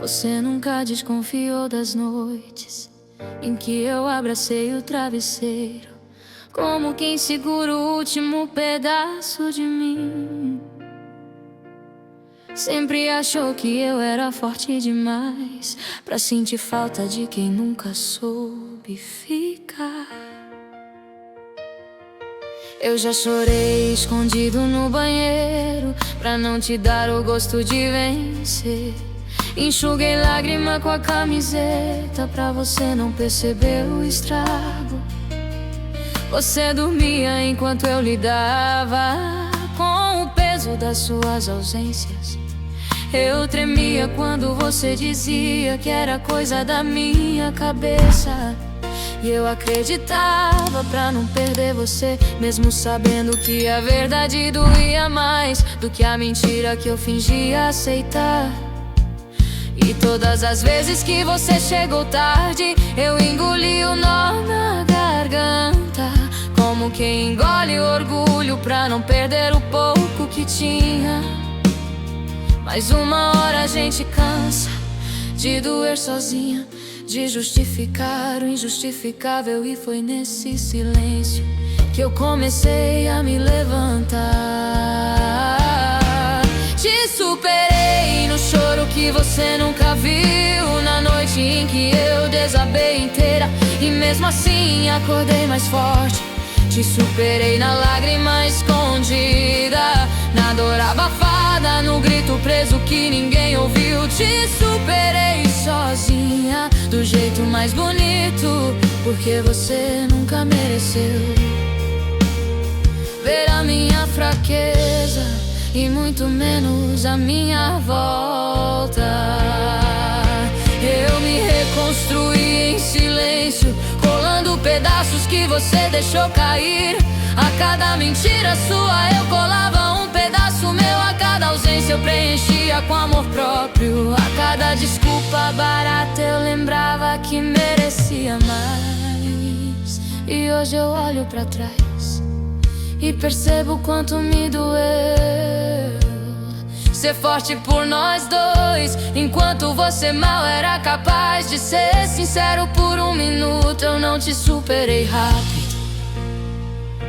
Você nunca desconfiou das noites em que eu abracei o travesseiro, como quem segura o último pedaço de mim. Sempre achou que eu era forte demais pra sentir falta de quem nunca soube ficar. Eu já chorei escondido no banheiro pra não te dar o gosto de vencer. Enxuguei lágrima com a camiseta pra você não perceber o estrago. Você dormia enquanto eu lidava com o peso das suas ausências. Eu tremia quando você dizia que era coisa da minha cabeça. E eu acreditava pra não perder você, mesmo sabendo que a verdade doía mais do que a mentira que eu fingia aceitar. E todas as vezes que você chegou tarde, eu engoli o nó na garganta, como quem engole o orgulho pra não perder o pouco que tinha. Mas uma hora a gente cansa de doer sozinha, de justificar o injustificável. E foi nesse silêncio que eu comecei a me levantar. Te superei no choro que você nunca viu, na noite em que eu desabei inteira, e mesmo assim acordei mais forte. Te superei na lágrima escondida, na dor abafada, no grito preso que ninguém ouviu. Te superei sozinha, do jeito mais bonito, porque você nunca mereceu ver a minha fraqueza e muito menos a minha volta. Eu me reconstruí em silêncio, colando pedaços que você deixou cair. A cada mentira sua eu colava um pedaço meu, a cada ausência eu preenchia com amor próprio. A cada desculpa barata eu lembrava que merecia mais. E hoje eu olho pra trás e percebo quanto me doeu ser forte por nós dois, enquanto você mal era capaz de ser sincero por um minuto. Eu não te superei rápido,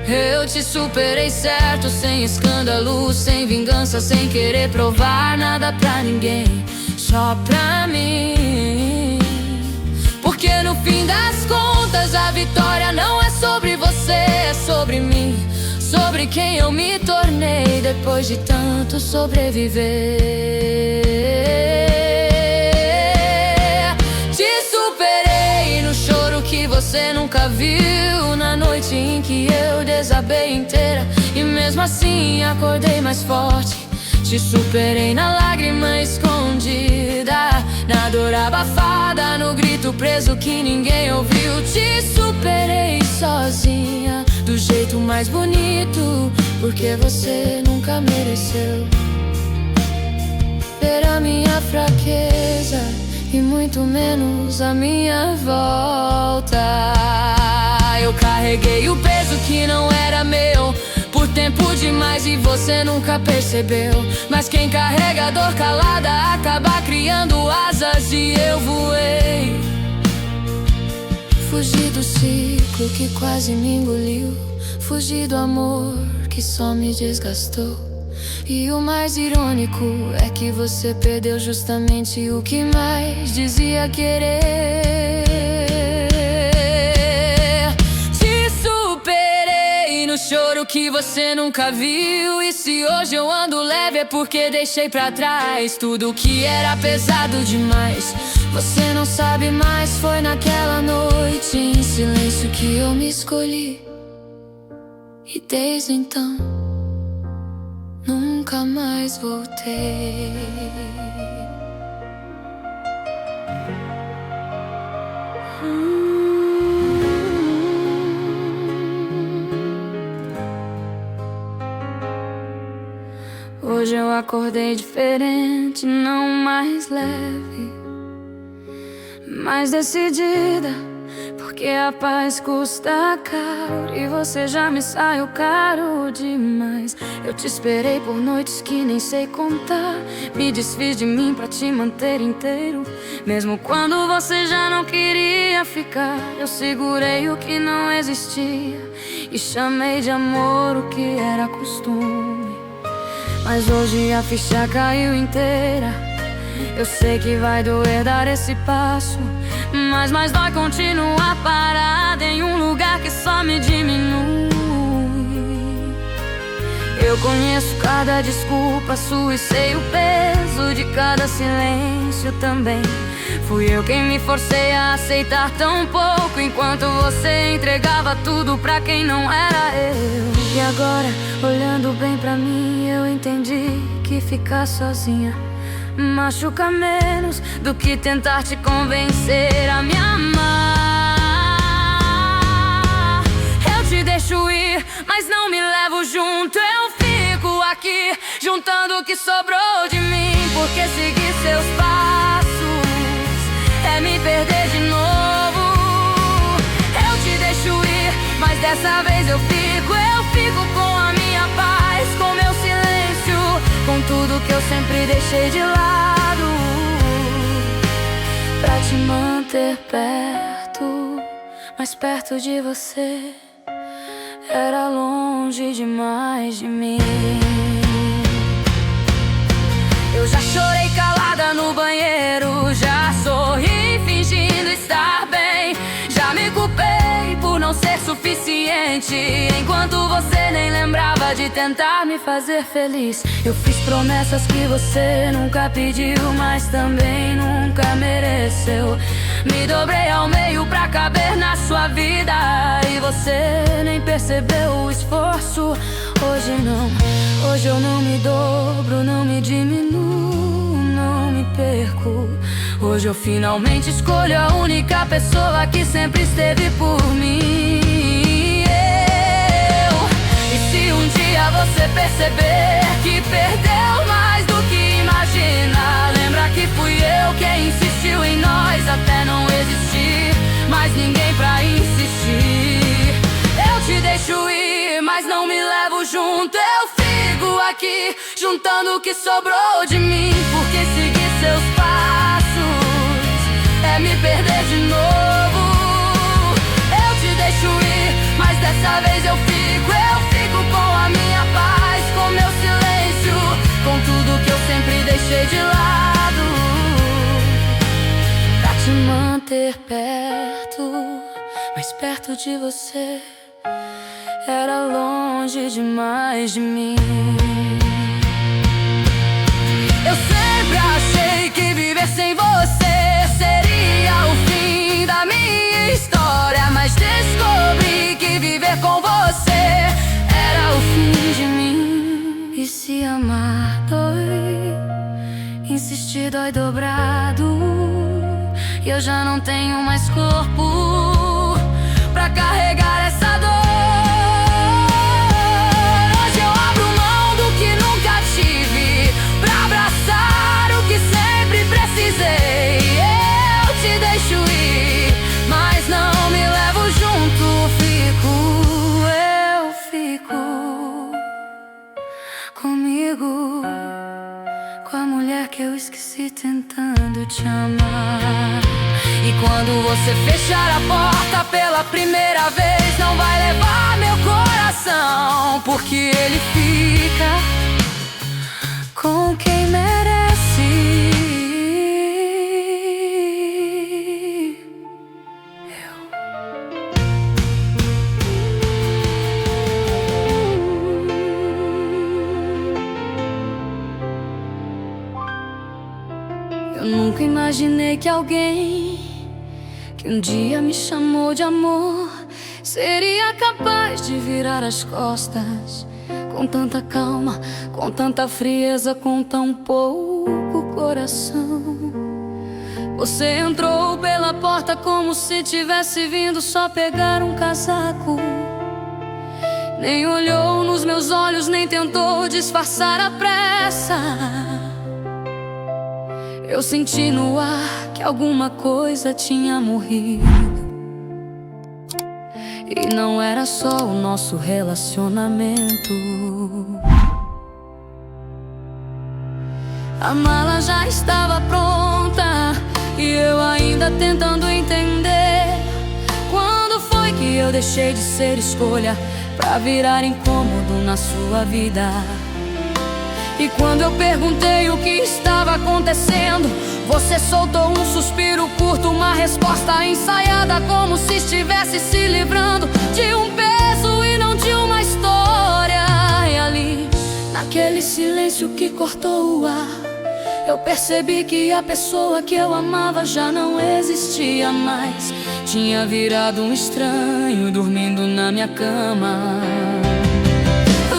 eu te superei certo, sem escândalo, sem vingança, sem querer provar nada pra ninguém, só pra mim. Porque no fim das contas a vitória não é sobre você, é sobre mim, sobre quem eu me tornei depois de tanto sobreviver. Te superei no choro que você nunca viu, na noite em que eu desabei inteira, e mesmo assim acordei mais forte. Te superei na lágrima escondida, na dor abafada, no grito preso que ninguém ouviu. Te superei sozinha, do jeito mais bonito, porque você nunca mereceu ver a minha fraqueza e muito menos a minha volta. Eu carreguei o peso que não era meu por tempo demais e você nunca percebeu. Mas quem carrega a dor calada acaba criando asas, e eu voei. Fugi do ciclo que quase me engoliu, fugi do amor que só me desgastou. E o mais irônico é que você perdeu justamente o que mais dizia querer. Te superei no choro que você nunca viu, e se hoje eu ando leve é porque deixei pra trás tudo que era pesado demais. Você não sabe, mas foi naquela noite em silêncio que eu me escolhi, e desde então nunca mais voltei. Hoje eu acordei diferente, não mais leve, mais decidida porque a paz custa caro e você já me saiu caro demais. Eu te esperei por noites que nem sei contar, me desfiz de mim pra te manter inteiro. Mesmo quando você já não queria ficar, eu segurei o que não existia e chamei de amor o que era costume. Mas hoje a ficha caiu inteira. Eu sei que vai doer dar esse passo, mas mais dói continuar parada em um lugar que só me diminui. Eu conheço cada desculpa sua e sei o peso de cada silêncio também. Fui eu quem me forcei a aceitar tão pouco, enquanto você entregava tudo pra quem não era eu. E agora, olhando bem pra mim, eu entendi que ficar sozinha machuca menos do que tentar te convencer a me amar. Eu te deixo ir, mas não me levo junto. Eu fico aqui, juntando o que sobrou de mim, porque seguir seus passos é me perder de novo. Eu te deixo ir, mas dessa vez eu fico com a minha paz, com meu silêncio, com tudo que eu sempre deixei de lado, pra te manter perto, mais perto de você. Era longe demais de mim. Eu já chorei calada no banheiro, já sorri fingindo estar bem, já me culpei por não ser suficiente, enquanto você nem lembrava de tentar me fazer feliz. Eu fiz promessas que você nunca pediu, mas também nunca mereceu. Me dobrei ao meio pra caber na sua vida e você nem percebeu o esforço. Hoje não, hoje eu não me dobro, não me diminuo, não me perco. Hoje eu finalmente escolho a única pessoa que sempre esteve por mim. E se um dia você perceber que perdeu mais do que imagina, lembra que fui eu quem insistiu em nós até não existir mais ninguém pra insistir. Eu te deixo ir, mas não me levo junto. Eu fico aqui, juntando o que sobrou de mim, porque seguir seus passos é me perder de novo. Eu te deixo ir, mas dessa vez eu fico com a minha paz, com meu silêncio, com tudo que eu sempre deixei de lado, pra te manter perto, mais perto de você. Era longe demais de mim. Eu sempre achei que viver sem você seria o fim da minha história, mas descobri que viver com você era o fim de mim. E se amar dói, insistir dói dobrado, e eu já não tenho mais corpo pra carregar essa dor. Hoje eu abro mão do que nunca tive pra abraçar o que sempre precisei. Eu te deixo ir, mas não me levo junto. Eu fico comigo, com a mulher que eu esqueci tentando te amar. E quando você fechar a porta pela primeira vez, não vai levar meu coração, porque ele fica com quem merece. Eu nunca imaginei que alguém que um dia me chamou de amor seria capaz de virar as costas com tanta calma, com tanta frieza, com tão pouco coração. Você entrou pela porta como se tivesse vindo só pegar um casaco. Nem olhou nos meus olhos, nem tentou disfarçar a pressa. Eu senti no ar que alguma coisa tinha morrido. E não era só o nosso relacionamento. A mala já estava pronta e eu ainda tentando entender quando foi que eu deixei de ser escolha pra virar incômodo na sua vida. E quando eu perguntei o que estava acontecendo, você soltou um suspiro curto, uma resposta ensaiada, como se estivesse se livrando de um peso e não de uma história. E ali, naquele silêncio que cortou o ar, eu percebi que a pessoa que eu amava já não existia mais. Tinha virado um estranho dormindo na minha cama.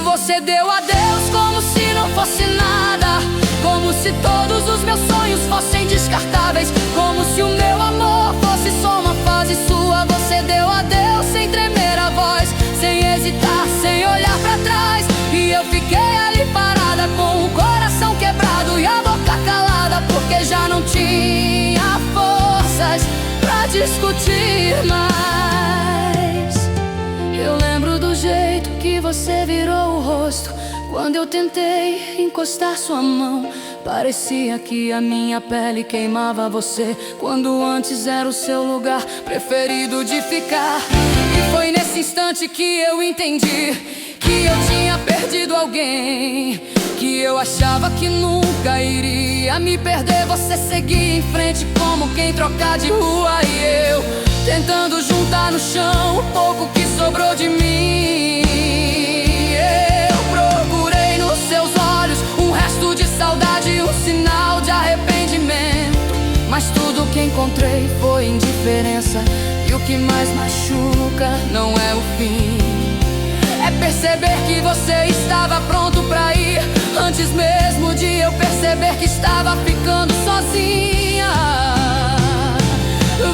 Você deu adeus como se não fosse nada, como se todos os meus sonhos fossem descartáveis, como se o meu amor fosse só uma fase sua. Você deu adeus sem tremer a voz, sem hesitar, sem olhar pra trás. E eu fiquei ali parada com o coração quebrado e a boca calada, porque já não tinha forças pra discutir mais. Eu lembro do jeito que você virou o rosto quando eu tentei encostar sua mão. Parecia que a minha pele queimava você, quando antes era o seu lugar preferido de ficar. E foi nesse instante que eu entendi que eu tinha perdido alguém, que eu achava que nunca iria me perder. Você seguia em frente como quem trocar de rua, e eu tentando juntar no chão o pouco que sobrou de mim. Eu procurei nos seus olhos um resto de saudade, um sinal de arrependimento, mas tudo que encontrei foi indiferença. E o que mais machuca não é o fim, é perceber que você estava pronto pra ir, antes mesmo de eu perceber que estava ficando sozinha.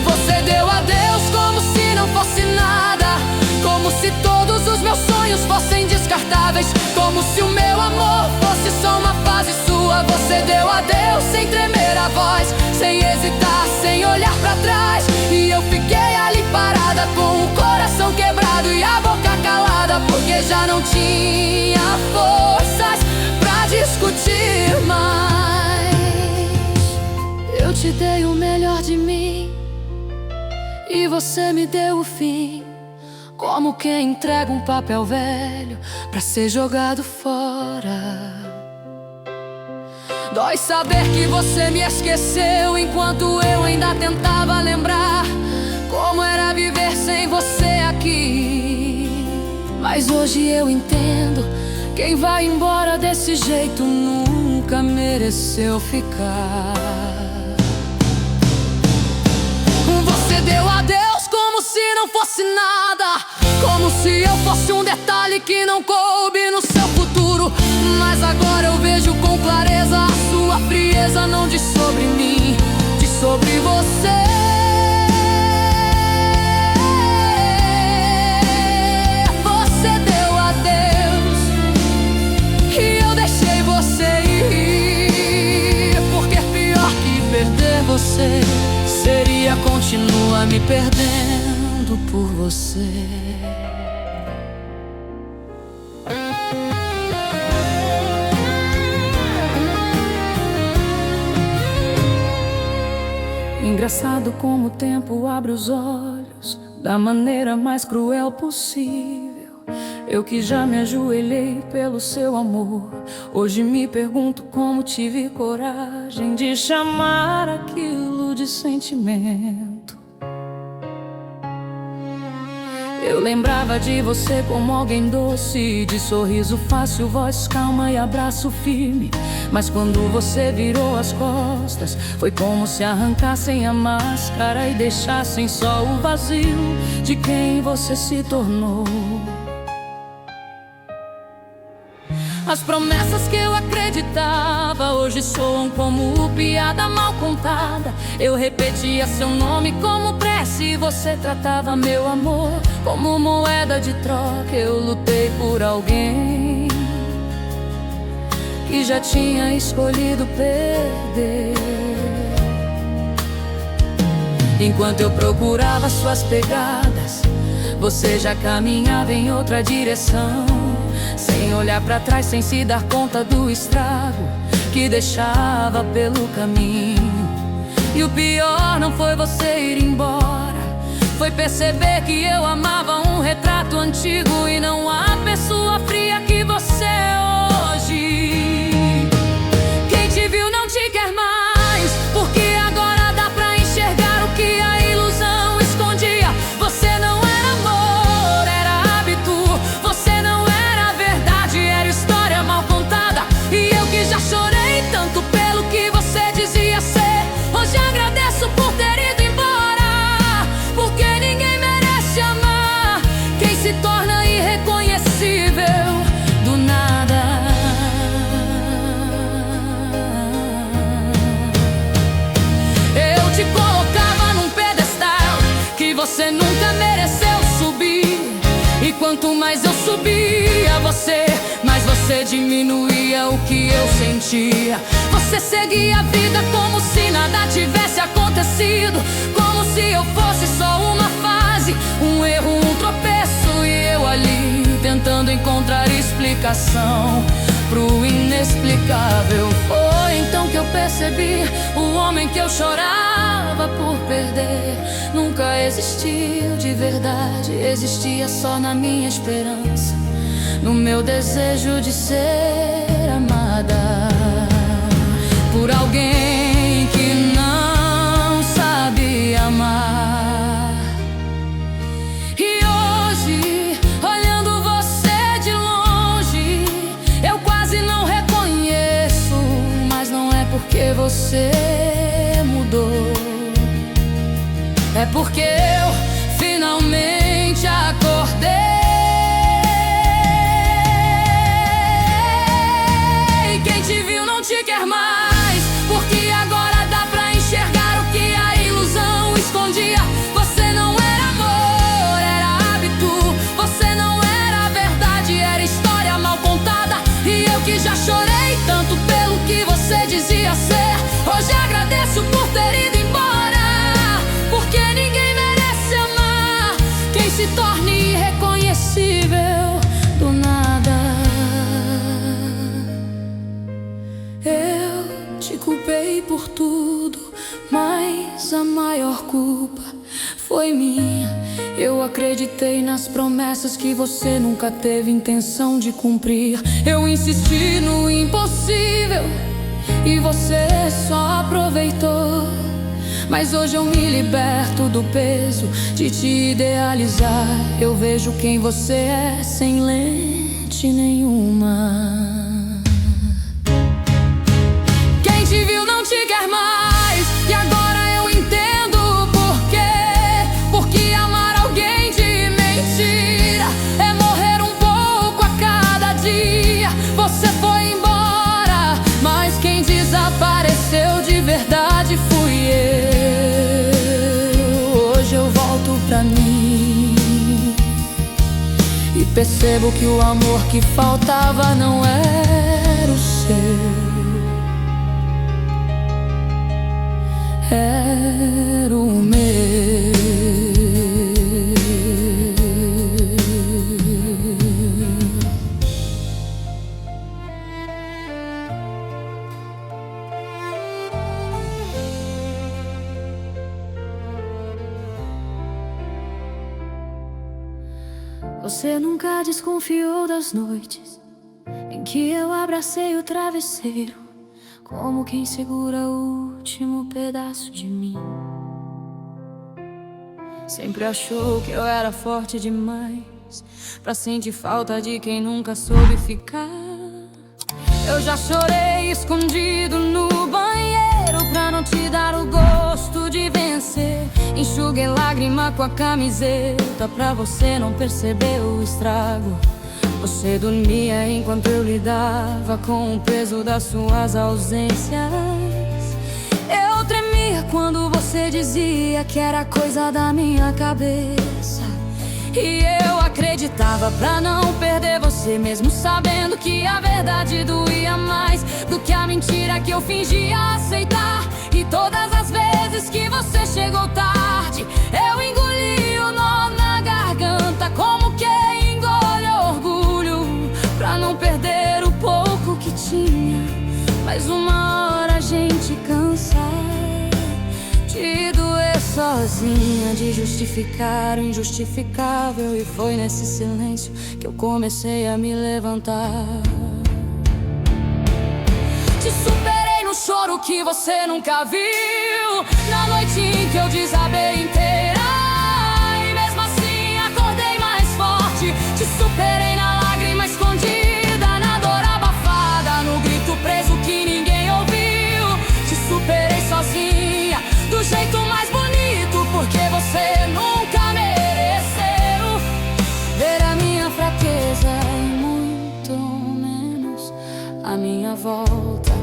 Você deu adeus como se não fosse nada, como se todos os meus sonhos fossem descartáveis, como se o meu amor fosse só uma fase sua. Você deu adeus sem tremer a voz, sem hesitar, sem olhar pra trás. E eu fiquei ali parada com o coração quebrado e a boca calada, porque já não tinha forças pra discutir mais. Eu te dei o melhor de mim e você me deu o fim, como quem entrega um papel velho pra ser jogado fora. Dói saber que você me esqueceu enquanto eu ainda tentava lembrar como era viver sem você aqui. Mas hoje eu entendo, quem vai embora desse jeito nunca mereceu ficar. Você deu adeus como se não fosse nada, como se eu fosse um detalhe que não coube no seu futuro. Mas agora eu vejo com clareza, a sua frieza não diz sobre mim, diz sobre você. Você deu adeus e eu deixei você ir, porque pior que perder você seria continuar me perdendo por você. Engraçado como o tempo abre os olhos da maneira mais cruel possível. Eu que já me ajoelhei pelo seu amor, hoje me pergunto como tive coragem de chamar aquilo de sentimento. Eu lembrava de você como alguém doce, de sorriso fácil, voz calma e abraço firme. Mas quando você virou as costas, foi como se arrancassem a máscara e deixassem só o vazio de quem você se tornou. As promessas que eu acreditava hoje soam como piada mal contada. Eu repetia seu nome como prece e você tratava meu amor como moeda de troca. Eu lutei por alguém que já tinha escolhido perder. Enquanto eu procurava suas pegadas, você já caminhava em outra direção, sem olhar pra trás, sem se dar conta do estrago que deixava pelo caminho. E o pior não foi você ir embora, foi perceber que eu amava um retrato antigo e não a pessoa fria que você é hoje. Quem te viu não te quer mais, porque agora dá pra enxergar o que a ilusão escondia. Você não era amor, era hábito. Você não era verdade, era história mal contada. E eu que já chorei tanto pelo que você dizia ser, hoje agradeço por ter ido embora, porque ninguém merece amar quem se torna irreconhecível do nada. Eu te colocava num pedestal que você nunca mereceu subir, e quanto mais eu subia você, mais você diminuía o que eu sentia. Você seguia a vida como se nada tivesse acontecido, como se eu fosse só uma fase, um erro, um tropeço, e eu ali tentando encontrar explicação pro inexplicável. Foi então que eu percebi, o homem que eu chorava por perder nunca existiu de verdade, existia só na minha esperança, no meu desejo de ser amada por alguém que não sabe amar. E hoje, olhando você de longe, eu quase não reconheço, mas não é porque você mudou, é porque eu finalmente acordei. Te quer mais, porque agora dá pra enxergar o que a ilusão escondia. Você não era amor, era hábito. Você não era verdade, era história mal contada. E eu que já chorei tanto pelo que você dizia ser, hoje agradeço por ter ido embora, porque ninguém merece amar quem se torne irreconhecível do nada. Eu te culpei por tudo, mas a maior culpa foi minha. Eu acreditei nas promessas que você nunca teve intenção de cumprir. Eu insisti no impossível e você só aproveitou. Mas hoje eu me liberto do peso de te idealizar. Eu vejo quem você é sem lente nenhuma. Te viu, não te quer mais, e agora eu entendo o porquê. Porque amar alguém de mentira é morrer um pouco a cada dia. Você foi embora, mas quem desapareceu de verdade fui eu. Hoje eu volto pra mim e percebo que o amor que faltava não era o seu, era o meu. Você nunca desconfiou das noites em que eu abracei o travesseiro, como quem segura o último pedaço de mim. Sempre achou que eu era forte demais pra sentir falta de quem nunca soube ficar. Eu já chorei escondido no banheiro pra não te dar o gosto de vencer. Enxuguei lágrima com a camiseta pra você não perceber o estrago. Você dormia enquanto eu lidava com o peso das suas ausências. Eu tremia quando você dizia que era coisa da minha cabeça. E eu acreditava pra não perder você, mesmo sabendo que a verdade doía mais do que a mentira que eu fingia aceitar. E todas as vezes que você chegou tarde, eu engoli o nó na garganta. sozinha de justificar o injustificável. E foi nesse silêncio que eu comecei a me levantar. Te superei no choro que você nunca viu, na noite em que eu desabei inteira. E mesmo assim acordei mais forte. Te superei na lágrima escondida, na dor abafada, no grito preso que ninguém ouviu. Te superei sozinha, do jeito mais bonito, porque você nunca mereceu ver a minha fraqueza e muito menos a minha volta.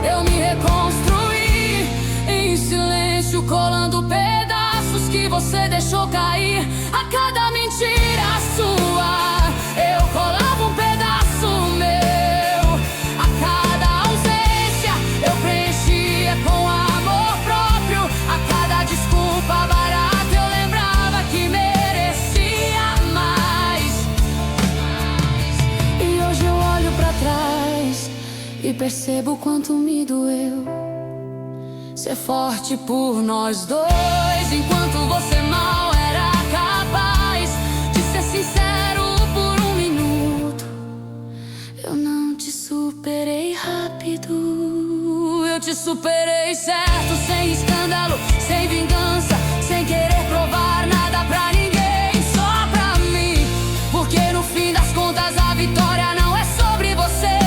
Eu me reconstruí em silêncio, colando pedaços que você deixou cair. A cada mentira sua, eu colava um pedaço meu. A cada ausência, eu preenchia com amor próprio. A cada desculpa barata, eu lembrava que merecia mais. E hoje eu olho pra trás e percebo quanto me doeu ser forte por nós dois, enquanto você mal era capaz de ser sincero por um minuto. Eu não te superei rápido, eu te superei certo, sem escândalo, sem vingança, sem querer provar nada pra ninguém, só pra mim. Porque no fim das contas a vitória não é sobre você,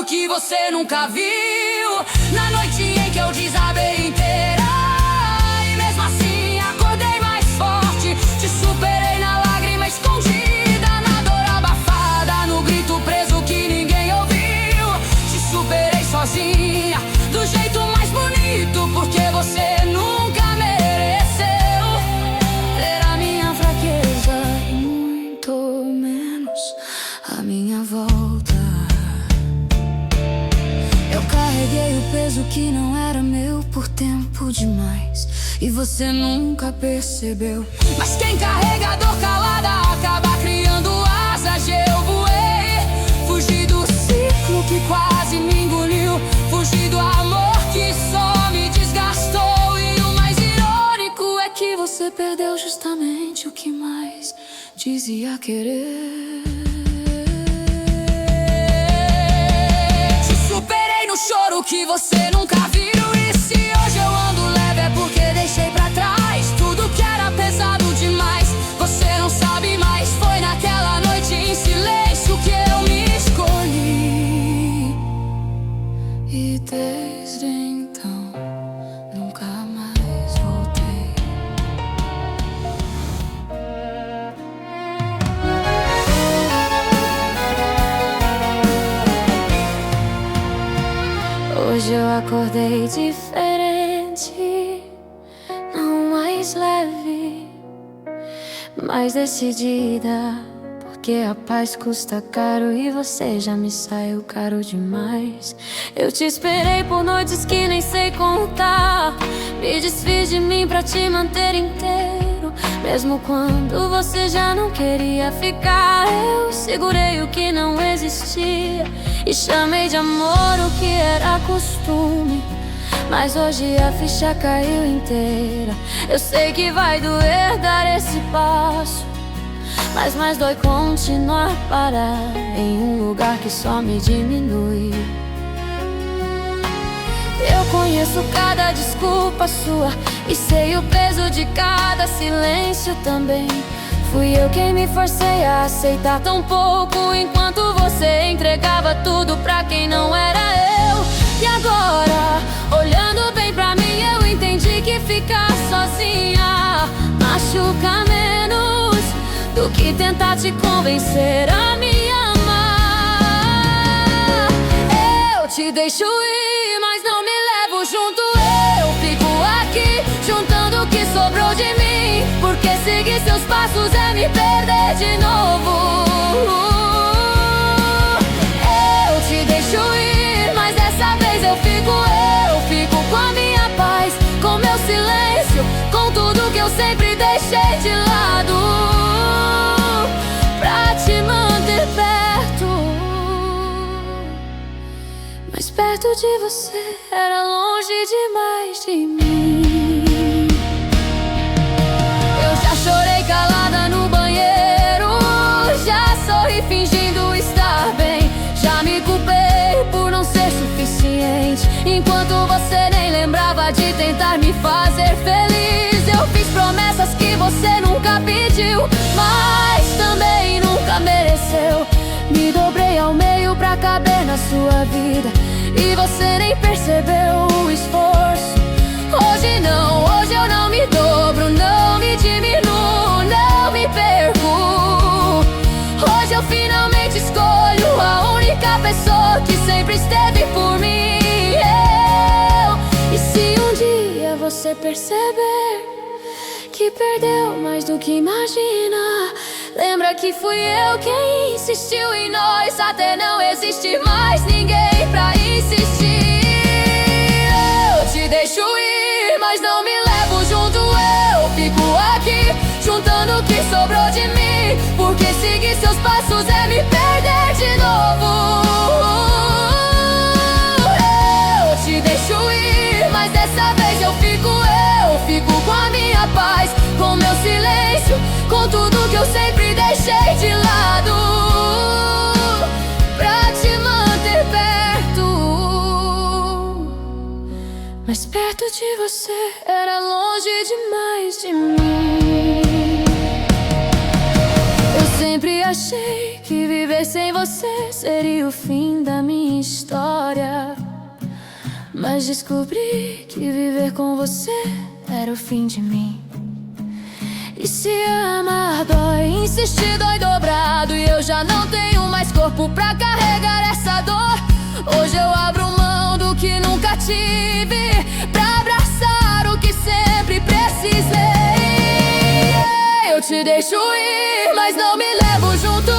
que você nunca viu, na noite em que eu desabei inteira. E mesmo assim acordei mais forte. Te superei na lágrima escondida, na dor abafada, no grito preso que ninguém ouviu. Te superei sozinha, do jeito mais bonito, porque você nunca mereceu ter a minha fraqueza e muito menos a minha volta. Carreguei o peso que não era meu por tempo demais, e você nunca percebeu. Mas quem carrega a dor calada acaba criando asas. Eu voei, fugi do ciclo que quase me engoliu, fugi do amor que só me desgastou. E o mais irônico é que você perdeu justamente o que mais dizia querer. No choro que você nunca viu. E se hoje eu ando leve é porque deixei pra trás tudo que era pesado demais. Você não sabe mais, foi naquela noite em silêncio que eu me escolhi. E desde então nunca mais voltei. Hoje eu acordei diferente, não mais leve, mais decidida, porque a paz custa caro e você já me saiu caro demais. Eu te esperei por noites que nem sei contar, me desfiz de mim pra te manter inteiro. Mesmo quando você já não queria ficar, eu segurei o que não existia e chamei de amor o que era costume. Mas hoje a ficha caiu inteira. Eu sei que vai doer dar esse passo, mas mais dói continuar parar em um lugar que só me diminui. Eu conheço cada desculpa sua e sei o peso de cada silêncio também. Fui eu quem me forcei a aceitar tão pouco, enquanto você entregava tudo pra quem não era eu. E agora, olhando bem pra mim, eu entendi que ficar sozinha machuca menos do que tentar te convencer a me amar. Eu te deixo ir, mas não me levo junto. Eu fico aqui, juntando o que sobrou de mim, porque seguir seus passos é me perder de novo. Eu te deixo ir, mas dessa vez eu fico com a minha paz, com meu sempre deixei de lado pra te manter perto. Mas perto de você era longe demais de mim. Eu já chorei calada no banheiro, já sorri fingindo estar bem, já me culpei por não ser suficiente, enquanto você nem lembrava de tentar me fazer feliz. Eu fiz promessas que você nunca pediu, mas também nunca mereceu. Me dobrei ao meio pra caber na sua vida, e você nem percebeu o esforço. Hoje não, hoje eu não me dobro, não me diminuo, não me perco. Hoje eu finalmente escolho a única pessoa que sempre esteve por mim, eu. E se um dia você perceber que perdeu mais do que imagina, lembra que fui eu quem insistiu em nós até não existir mais ninguém pra insistir. Eu te deixo ir, mas não me levo junto. Eu fico aqui, juntando o que sobrou de mim, porque seguir seus passos é me perder de novo. Eu te deixo ir, mas dessa vez eu fico com a minha paz, com meu silêncio, com tudo que eu sempre deixei de lado pra te manter perto. Mas perto de você era longe demais de mim. Eu sempre achei que viver sem você seria o fim da minha história, mas descobri que viver com você era o fim de mim. E se amar dói, insistir dói dobrado, e eu já não tenho mais corpo pra carregar essa dor. Hoje eu abro mão do que nunca tive pra abraçar o que sempre precisei. Eu te deixo ir, mas não me levo junto.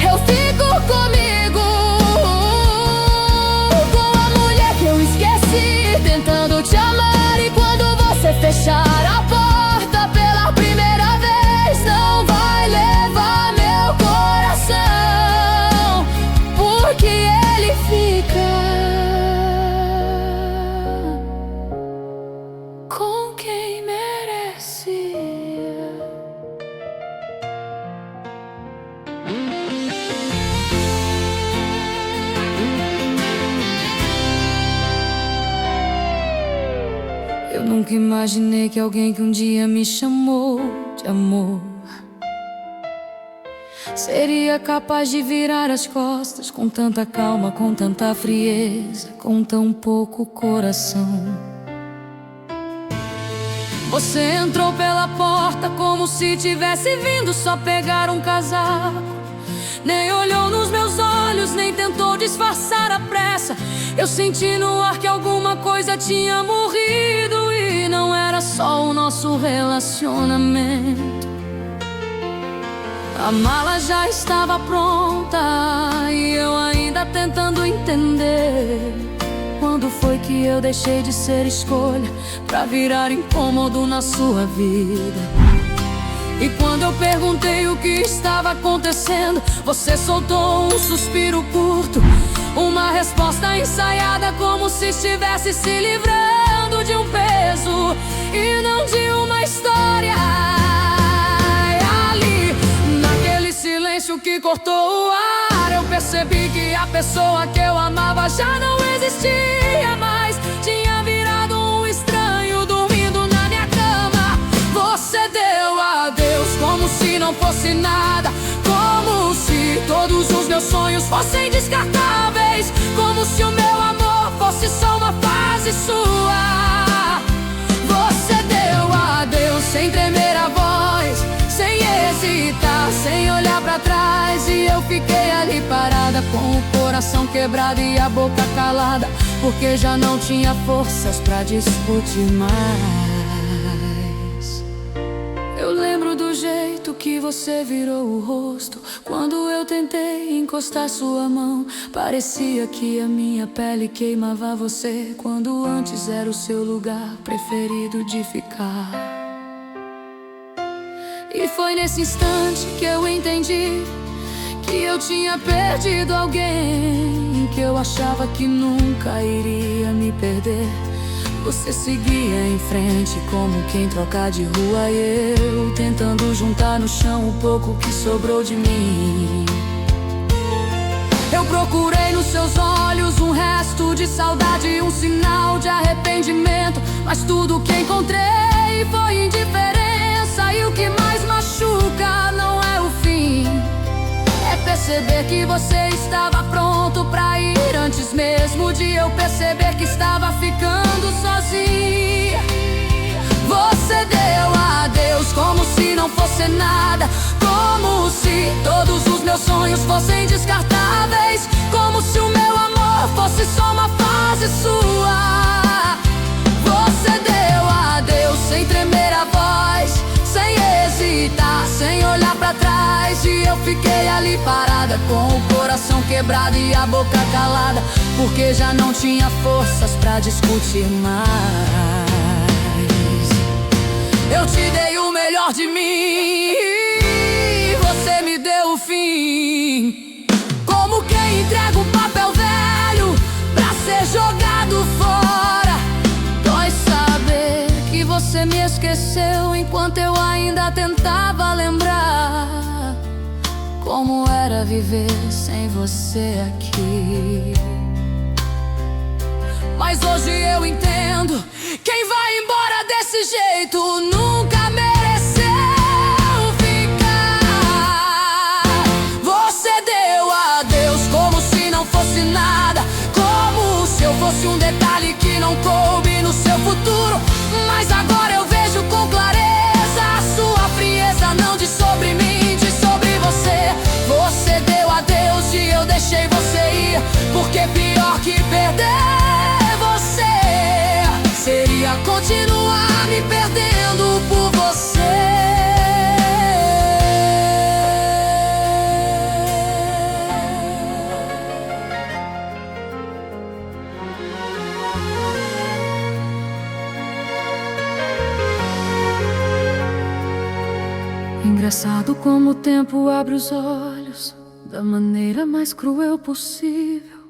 Eu fico comigo, com a mulher que eu esqueci, tentando te amar. E quando você fechar a porta pela primeira vez, não vai levar meu coração, porque ele fica com quem merece. Eu nunca imaginei que alguém que um dia me chamou de amor seria capaz de virar as costas com tanta calma, com tanta frieza, com tão pouco coração. Você entrou pela porta como se tivesse vindo só pegar um casaco, nem olhou nos meus olhos, nem tentou disfarçar a pressa. Eu senti no ar que alguma coisa tinha morrido, e não era só o nosso relacionamento. A mala já estava pronta e eu ainda tentando entender quando foi que eu deixei de ser escolha pra virar incômodo na sua vida. E quando eu perguntei o que estava acontecendo, você soltou um suspiro curto, uma resposta ensaiada, como se estivesse se livrando de um peso e não de uma história. Ali, naquele silêncio que cortou o ar, eu percebi que a pessoa que eu amava já não existia mais. Tinha virado um estranho dormindo na minha cama. Você deu adeus como se não fosse nada, como se todos os meus sonhos fossem descartáveis, como se o meu amor fosse só uma fase sua. Você deu adeus sem tremer a voz, sem hesitar, sem olhar pra trás, e eu fiquei ali parada com o coração quebrado e a boca calada, porque já não tinha forças pra discutir mais. Eu lembro do do jeito que você virou o rosto. Quando eu tentei encostar sua mão, parecia que a minha pele queimava você, quando antes era o seu lugar preferido de ficar. E foi nesse instante que eu entendi que eu tinha perdido alguém, que eu achava que nunca iria me perder. Você seguia em frente como quem troca de rua, e eu tentando juntar no chão o pouco que sobrou de mim. Eu procurei nos seus olhos um resto de saudade, um sinal de arrependimento, mas tudo que encontrei foi indiferença. E o que mais machuca não é o fim, é perceber que você estava pronto pra ir antes mesmo de eu perceber que estava ficando sozinha. Você deu adeus como se não fosse nada, como se todos os meus sonhos fossem descartáveis, como se o meu amor fosse só uma fase sua. Você deu adeus sem tremer a voz, sem hesitar, sem olhar pra trás. E eu fiquei ali parada, com o coração quebrado e a boca calada, porque já não tinha forças pra discutir mais. Eu te dei o melhor de mim, você me deu o fim. Como quem entrega um papel velho pra ser jogado fora. Dói saber que você me esqueceu enquanto eu ainda tentava lembrar como era viver sem você aqui. Mas hoje eu entendo, quem vai embora desse jeito nunca mereceu ficar. Você deu adeus como se não fosse nada, como se eu fosse um detalhe que não coube no seu futuro. Mas agora eu vejo com clareza, a sua frieza não diz sobre mim, diz sobre você. Você deu adeus e eu deixei você ir, porque pior que perder você seria continuar me perdendo por você. Engraçado como o tempo abre os olhos da maneira mais cruel possível.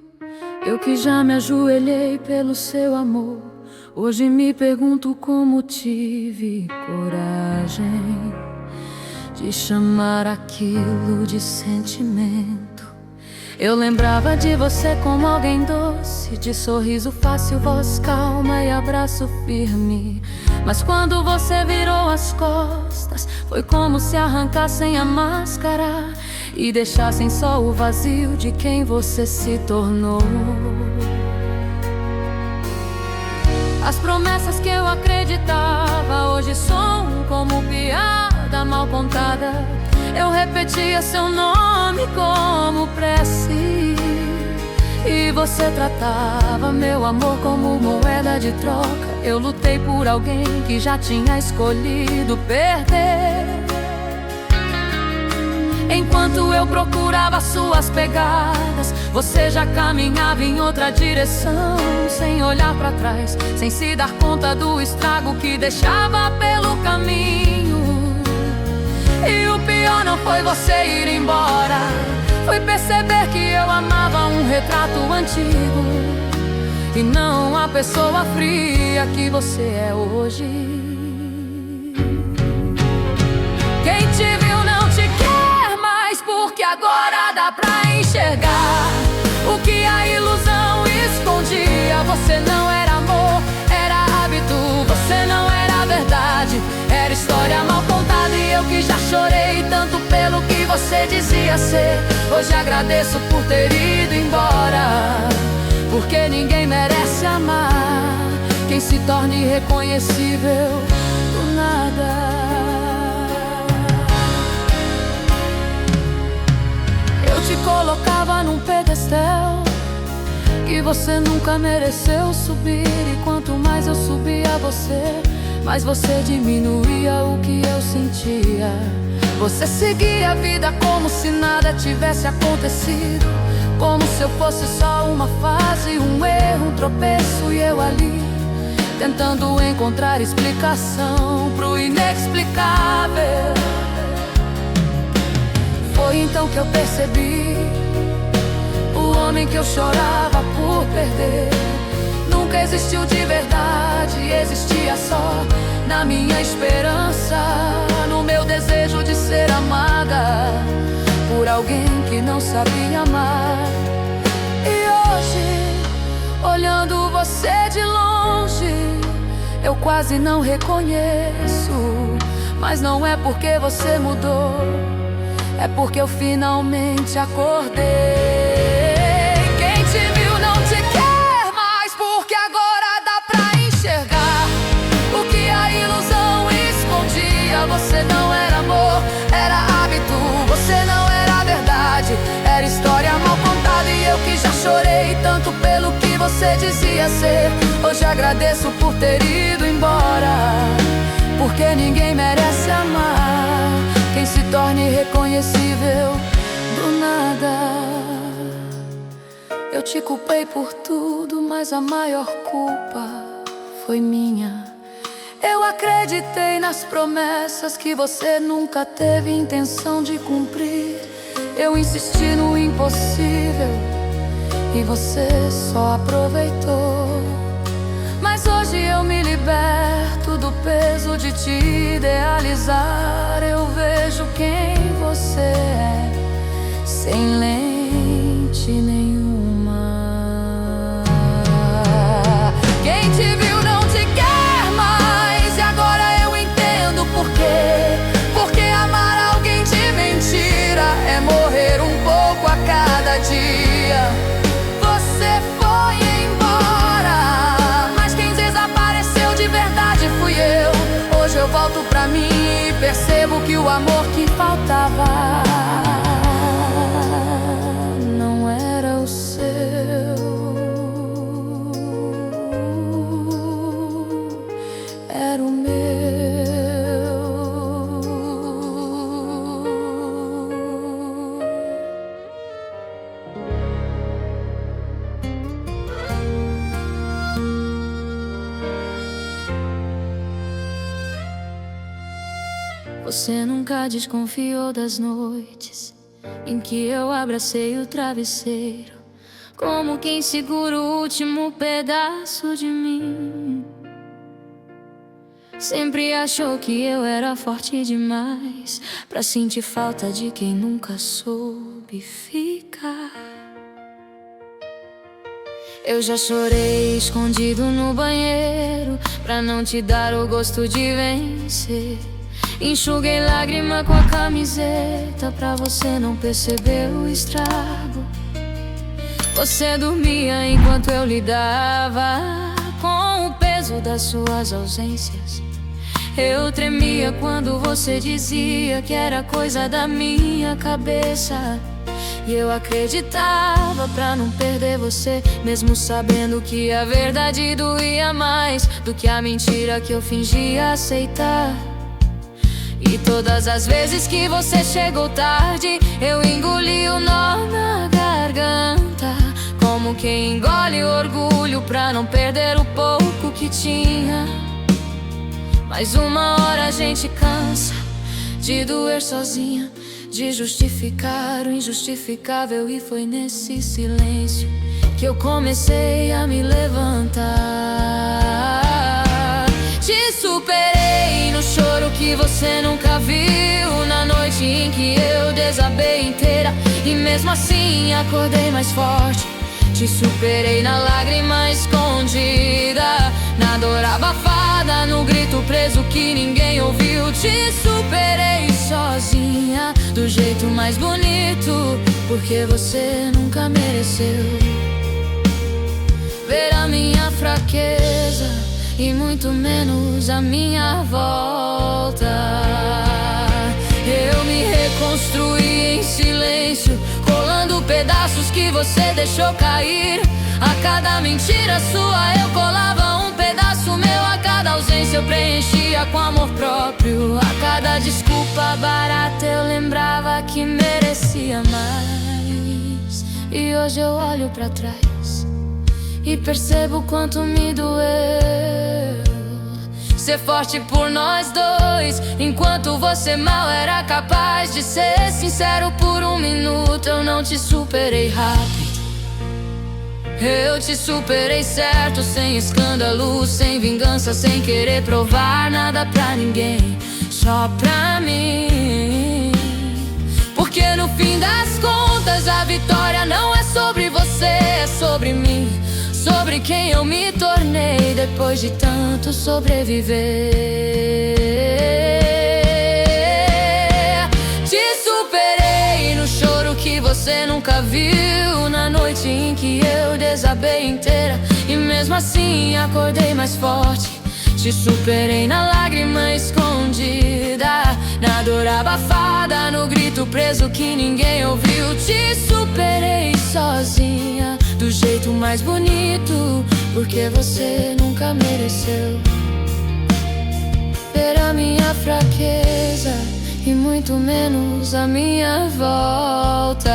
Eu que já me ajoelhei pelo seu amor, hoje me pergunto como tive coragem de chamar aquilo de sentimento. Eu lembrava de você como alguém doce, de sorriso fácil, voz calma e abraço firme. Mas quando você virou as costas, foi como se arrancassem a máscara e deixassem só o vazio de quem você se tornou. As promessas que eu acreditava hoje são como piada mal contada. Eu repetia seu nome como prece, e você tratava meu amor como moeda de troca. Eu lutei por alguém que já tinha escolhido perder. Enquanto eu procurava suas pegadas, você já caminhava em outra direção, sem olhar pra trás, sem se dar conta do estrago que deixava pelo caminho. E o pior não foi você ir embora, foi perceber que eu amava um retrato antigo e não a pessoa fria que você é hoje. Quem te viu não te quer mais, porque agora dá pra enxergar o que a ilusão escondia. Você não era amor, era hábito. Você não era verdade, era história mal contada. E eu que já chorei tanto pelo que você dizia ser, hoje agradeço por ter ido embora, porque ninguém merece amar quem se torne irreconhecível do nada. Eu te colocava num pedestal que você nunca mereceu subir, e quanto mais eu subia você, mas você diminuía o que eu sentia. Você seguia a vida como se nada tivesse acontecido, como se eu fosse só uma fase, um erro, um tropeço, e eu ali tentando encontrar explicação pro inexplicável. Foi então que eu percebi: o homem que eu chorava por perder nunca existiu de verdade, existia só na minha esperança, no meu desejo de ser amada por alguém que não sabia amar. E hoje, olhando você de longe, eu quase não reconheço. Mas não é porque você mudou, é porque eu finalmente acordei. Quem te viu não te quer mais, porque agora dá pra enxergar o que a ilusão escondia. Você não era amor, era hábito. Você não era verdade, era história mal contada. E eu que já chorei tanto pelo que você dizia ser, hoje agradeço por ter ido embora, porque ninguém merece amar quem se torne reconhecível do nada. Eu te culpei por tudo, mas a maior culpa foi minha. Eu acreditei nas promessas que você nunca teve intenção de cumprir. Eu insisti no impossível e você só aproveitou. Mas hoje eu me liberto do peso de te idealizar. Eu vejo quem você é, sem lente nenhuma. Quem te viu não te quer mais, e agora eu entendo por quê. Porque amar alguém de mentira é morrer um pouco a cada dia. Você foi embora, mas quem desapareceu de verdade fui eu. Hoje eu volto pra mim e percebo que o amor que faltava não era o seu, era o meu. Você nunca desconfiou das noites em que eu abracei o travesseiro, como quem segura o último pedaço de mim. Sempre achou que eu era forte demais pra sentir falta de quem nunca soube ficar. Eu já chorei escondido no banheiro pra não te dar o gosto de vencer. Enxuguei lágrima com a camiseta pra você não perceber o estrago. Você dormia enquanto eu lidava com o peso das suas ausências. Eu tremia quando você dizia que era coisa da minha cabeça. E eu acreditava pra não perder você, mesmo sabendo que a verdade doía mais do que a mentira que eu fingia aceitar. E todas as vezes que você chegou tarde, eu engoli o nó na garganta, como quem engole o orgulho pra não perder o pouco que tinha. Mas uma hora a gente cansa de doer sozinha, de justificar o injustificável. E foi nesse silêncio que eu comecei a me levantar. Te superei no choro que você nunca viu, na noite em que eu desabei inteira, e mesmo assim acordei mais forte. Te superei na lágrima escondida, na dor abafada, no grito preso que ninguém ouviu. Te superei sozinha, do jeito mais bonito, porque você nunca mereceu ver a minha fraqueza e muito menos a minha volta. Eu me reconstruí em silêncio, colando pedaços que você deixou cair. A cada mentira sua eu colava um pedaço. pedaço meu, a cada ausência eu preenchia com amor próprio. A cada desculpa barata eu lembrava que merecia mais. E hoje eu olho pra trás e percebo quanto me doeu ser forte por nós dois, enquanto você mal era capaz de ser sincero por um minuto. Eu não te superei rápido, eu te superei certo, sem escândalo, sem vingança, sem querer provar nada pra ninguém, só pra mim. Porque no fim das contas a vitória não é sobre você, é sobre mim, sobre quem eu me tornei depois de tanto sobreviver. Te superei no choro que você nunca viu, na noite em que eu desabei inteira e mesmo assim acordei mais forte. Te superei na lágrima escondida, na dor abafada, no grito preso que ninguém ouviu. Te superei sozinha, do jeito mais bonito, porque você nunca mereceu ver a minha fraqueza e muito menos a minha volta.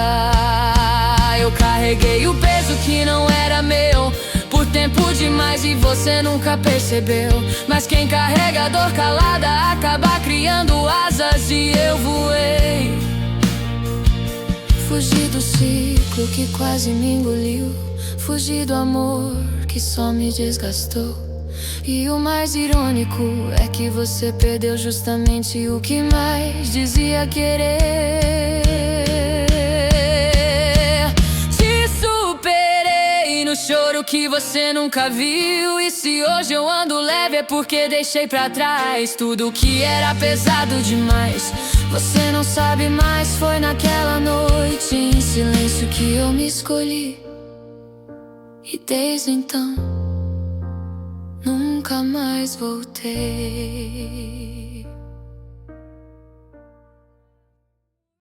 Eu carreguei o peso que não era meu por tempo demais e você nunca percebeu. Mas quem carrega a dor calada acaba criando asas e eu voei. Fugi do ciclo que quase me engoliu, fugi do amor que só me desgastou. E o mais irônico é que você perdeu justamente o que mais dizia querer. Te superei no choro que você nunca viu, e se hoje eu ando leve é porque deixei pra trás tudo que era pesado demais. Você não sabe, mas foi naquela noite em silêncio que eu me escolhi, e desde então nunca mais voltei.